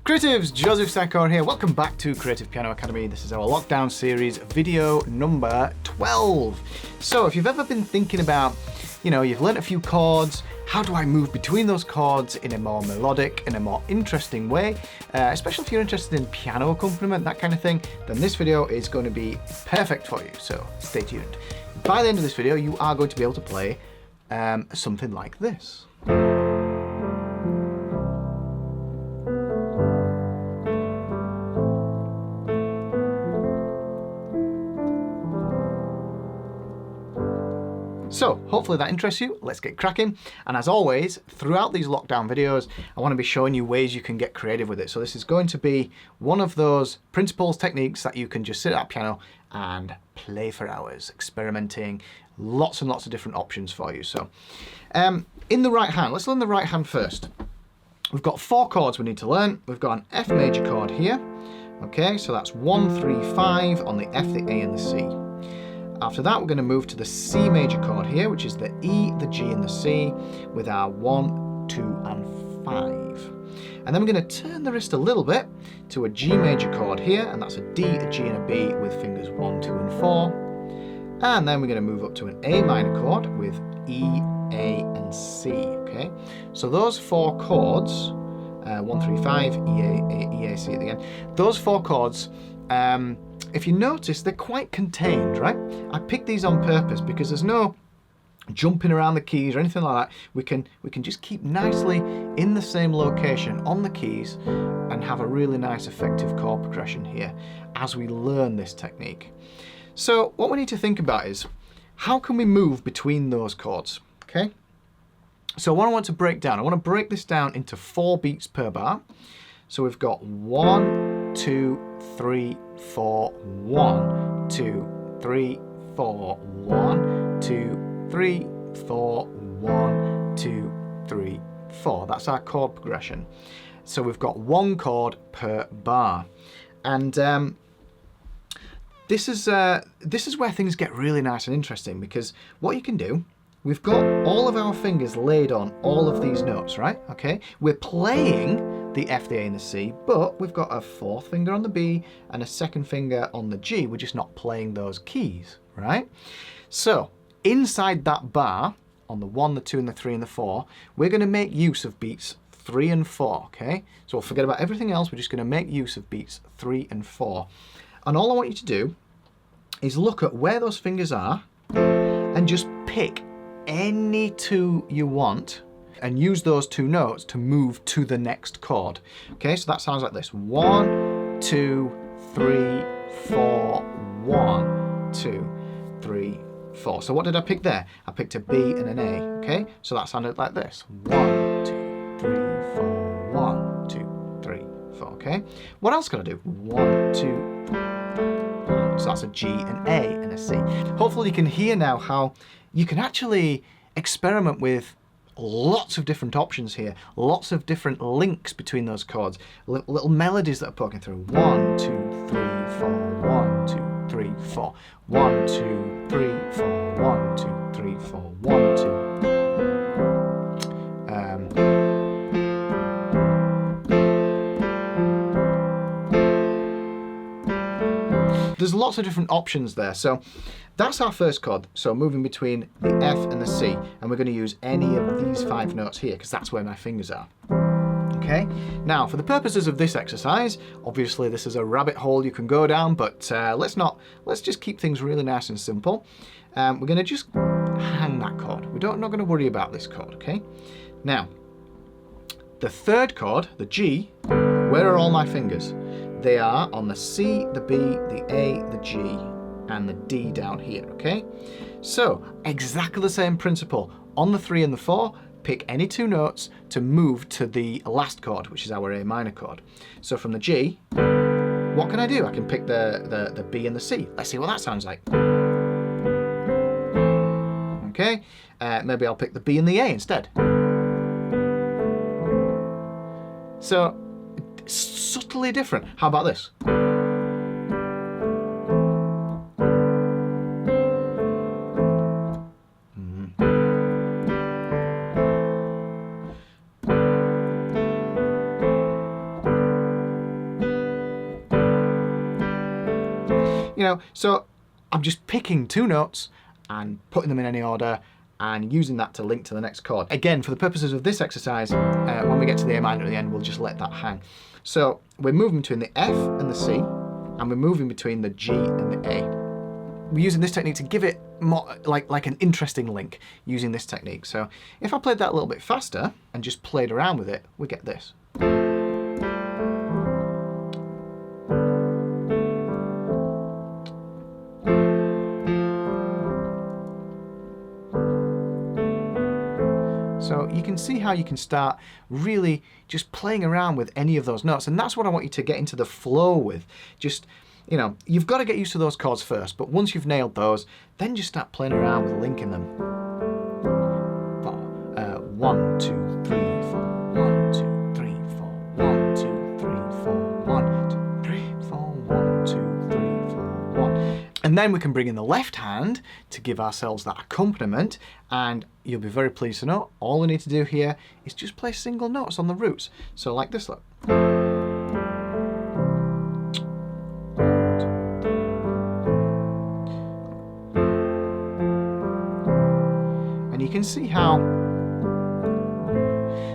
Creatives, Joseph Sakor here. Welcome back to Creative Piano Academy. This is our lockdown series, video number 12. So if you've ever been thinking about, you've learnt a few chords, how do I move between those chords in a more melodic, in a more interesting way, especially if you're interested in piano accompaniment, that kind of thing, then this video is going to be perfect for you, so stay tuned. By the end of this video, you are going to be able to play something like this. So hopefully that interests you. Let's get cracking. And as always, throughout these lockdown videos, I want to be showing you ways you can get creative with it. So this is going to be one of those principles, techniques that you can just sit at a piano and play for hours, experimenting, lots and lots of different options for you. So in the right hand, let's learn the right hand first. We've got 4 chords we need to learn. We've got an F major chord here. Okay, so that's 1, 3, 5 on the F, the A and the C. After that, we're going to move to the C major chord here, which is the E, the G and the C with our 1, 2 and 5. And then we're going to turn the wrist a little bit to a G major chord here, and that's a D, a G and a B with fingers 1, 2 and 4. And then we're going to move up to an A minor chord with E, A and C, okay? So those 4 chords, 1, 3, 5, E, A, C at the end, those 4 chords, if you notice, they're quite contained, right? I picked these on purpose because there's no jumping around the keys or anything like that. We can just keep nicely in the same location on the keys and have a really nice effective chord progression here as we learn this technique. So what we need to think about is, how can we move between those chords, okay? So what I want to break down, I want to break this down into 4 beats per bar. So we've got 1, 2, 3, 4, 1, 2, 3, 4, 1, 2, 3, 4, 1, 2, 3, 4. That's our chord progression. So we've got 1 chord per bar. And this is where things get really nice and interesting, because what you can do, we've got all of our fingers laid on all of these notes, right? Okay, we're playing the F, the A and the C, but we've got a 4th finger on the B and a 2nd finger on the G. We're just not playing those keys, right? So inside that bar, on the 1, the 2 and the 3 and the 4, we're going to make use of beats 3 and 4, okay? So we'll forget about everything else, we're just going to make use of beats 3 and 4. And all I want you to do is look at where those fingers are and just pick any 2 you want and use those 2 notes to move to the next chord. Okay, so that sounds like this. 1, 2, 3, 4, 1, 2, 3, 4. So what did I pick there? I picked a B and an A, okay? So that sounded like this. 1, 2, 3, 4, 1, 2, 3, 4, okay? What else can I do? 1, 2, 1. So that's a G, an A and a C. Hopefully you can hear now how you can actually experiment with lots of different options here, lots of different links between those chords, little melodies that are poking through. 1, 2, 3, 4, 1, 2, 3, 4. 1, 2, 3, 4, 1, 2, 3, 4, 1, 2. There's lots of different options there. So that's our first chord. So moving between the F and the C, and we're going to use any of these 5 notes here because that's where my fingers are. Okay. Now, for the purposes of this exercise, obviously this is a rabbit hole you can go down, but let's just keep things really nice and simple. We're going to just hang that chord. Not going to worry about this chord. Okay. Now, the 3rd chord, the G, where are all my fingers? They are on the C, the B, the A, the G, and the D down here, okay? So, exactly the same principle. On the 3 and the 4, pick any 2 notes to move to the last chord, which is our A minor chord. So from the G, what can I do? I can pick the B and the C. Let's see what that sounds like. Okay, maybe I'll pick the B and the A instead. So, subtly different. How about this? You know, so I'm just picking 2 notes and putting them in any order and using that to link to the next chord. Again, for the purposes of this exercise, when we get to the A minor at the end, we'll just let that hang. So we're moving between the F and the C, and we're moving between the G and the A. We're using this technique to give it more like an interesting link using this technique. So if I played that a little bit faster and just played around with it, we get this. So you can see how you can start really just playing around with any of those notes, and that's what I want you to get into the flow with. Just, you know, you've got to get used to those chords first, but once you've nailed those, then just start playing around with linking them. 1, 2, 3, 4, 1, 2, 3, 4, 1, 2, 3, 4, 1, 2, 3, 4, 1, 2, 3, 4, 1. And then we can bring in the left hand to give ourselves that accompaniment, and you'll be very pleased to know all we need to do here is just play single notes on the roots. So like this, look. And you can see how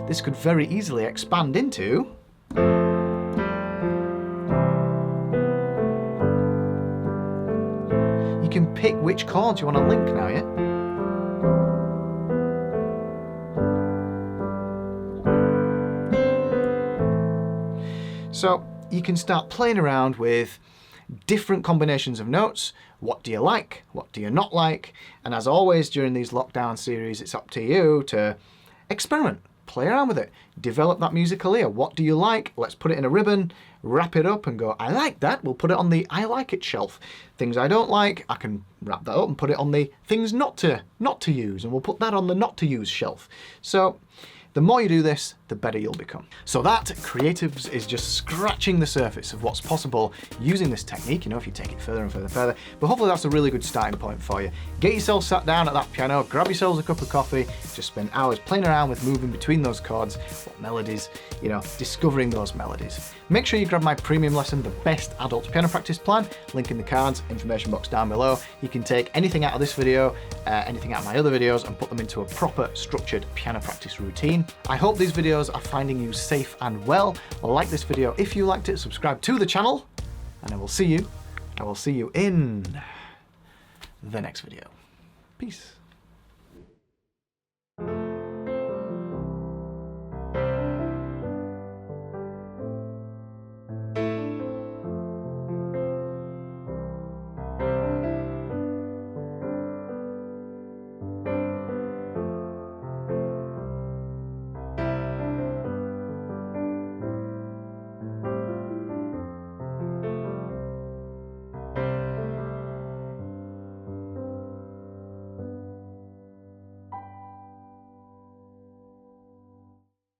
this could very easily expand into you can pick which chords you want to link now, yeah? So you can start playing around with different combinations of notes. What do you like? What do you not like? And as always during these lockdown series, it's up to you to experiment. Play around with it. Develop that musical ear. What do you like? Let's put it in a ribbon, wrap it up and go, I like that. We'll put it on the I like it shelf. Things I don't like, I can wrap that up and put it on the things not to use, and we'll put that on the not to use shelf. So the more you do this, the better you'll become. So that, Creatives, is just scratching the surface of what's possible using this technique, you know, if you take it further and further and further. But hopefully that's a really good starting point for you. Get yourself sat down at that piano, grab yourselves a cup of coffee, just spend hours playing around with moving between those chords, what melodies, you know, discovering those melodies. Make sure you grab my premium lesson, The Best Adult Piano Practice Plan, link in the cards, information box down below. You can take anything out of this video, anything out of my other videos, and put them into a proper structured piano practice routine. I hope these videos are finding you safe and well. Like this video if you liked it, subscribe to the channel, and I will see you in the next video. Peace.